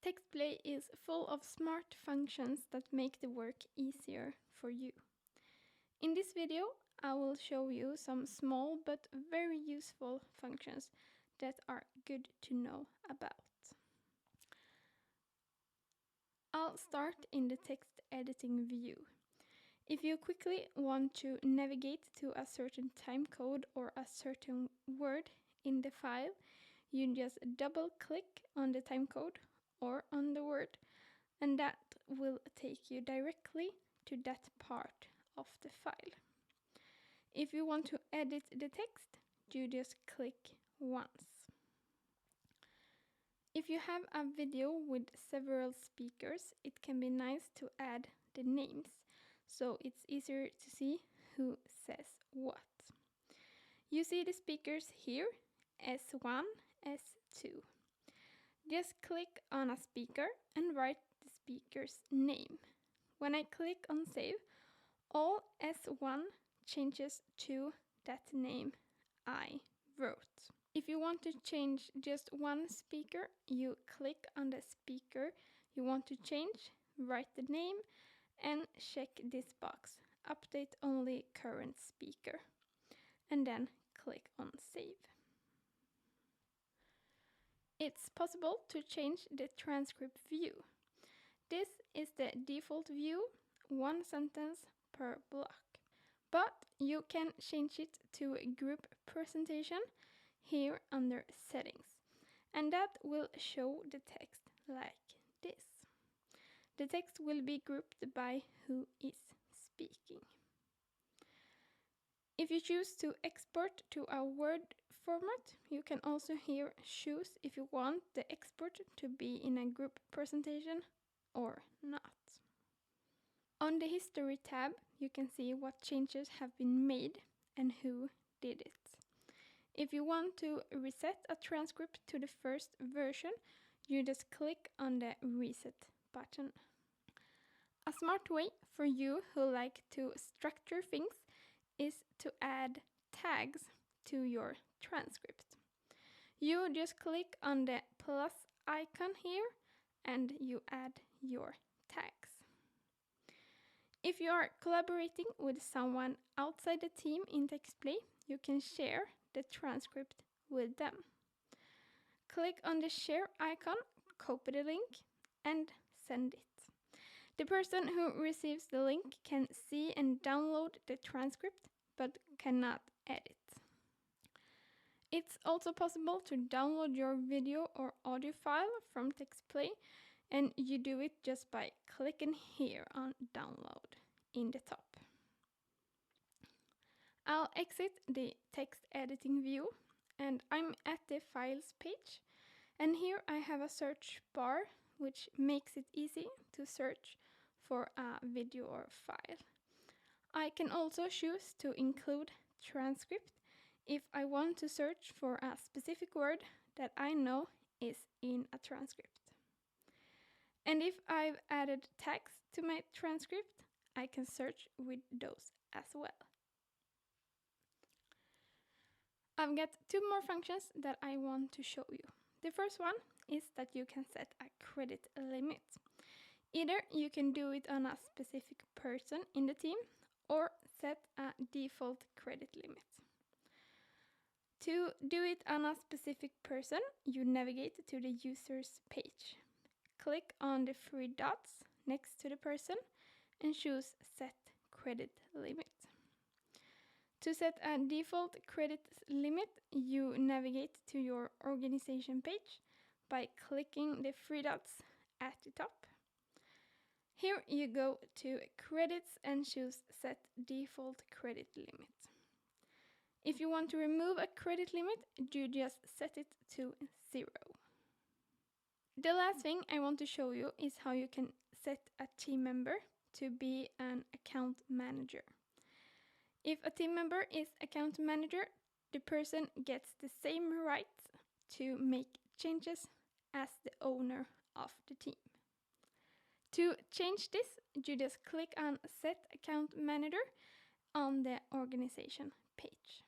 TextPlay is full of smart functions that make the work easier for you. In this video, I will show you some small but very useful functions that are good to know about. I'll start in the text editing view. If you quickly want to navigate to a certain timecode or a certain word in the file, you just double-click on the timecode or on the word, and that will take you directly to that part of the file. If you want to edit the text, you just click once. If you have a video with several speakers, it can be nice to add the names, so it's easier to see who says what. You see the speakers here, S1, S2. Just click on a speaker and write the speaker's name. When I click on save, all S1 changes to that name I wrote. If you want to change just one speaker, you click on the speaker you want to change, write the name, and check this box, update only current speaker, and then click on save. It's possible to change the transcript view. This is the default view, one sentence per block. But you can change it to group presentation here under settings, and that will show the text like this. The text will be grouped by who is speaking. If you choose to export to a Word format, you can also here choose if you want the export to be in a group presentation or not. On the History tab, you can see what changes have been made and who did it. If you want to reset a transcript to the first version, you just click on the Reset button. A smart way for you who like to structure things is to add tags to your transcript. You just click on the plus icon here and you add your tags. If you are collaborating with someone outside the team in TextPlay, you can share the transcript with them. Click on the share icon, copy the link, and send it. The person who receives the link can see and download the transcript, but cannot edit. It's also possible to download your video or audio file from TextPlay, and you do it just by clicking here on download in the top. I'll exit the text editing view, and I'm at the files page, and here I have a search bar which makes it easy to search for a video or file. I can also choose to include transcript if I want to search for a specific word that I know is in a transcript. And if I've added tags to my transcript, I can search with those as well. I've got two more functions that I want to show you. The first one is that you can set a credit limit. Either you can do it on a specific person in the team or set a default credit limit. To do it on a specific person, you navigate to the user's page. Click on the three dots next to the person and choose Set Credit Limit. To set a default credit limit, you navigate to your organization page by clicking the three dots at the top. Here you go to Credits and choose Set Default Credit Limit. If you want to remove a credit limit, you just set it to 0. The last thing I want to show you is how you can set a team member to be an account manager. If a team member is account manager, the person gets the same rights to make changes as the owner of the team. To change this, you just click on Set Account Manager on the organization page.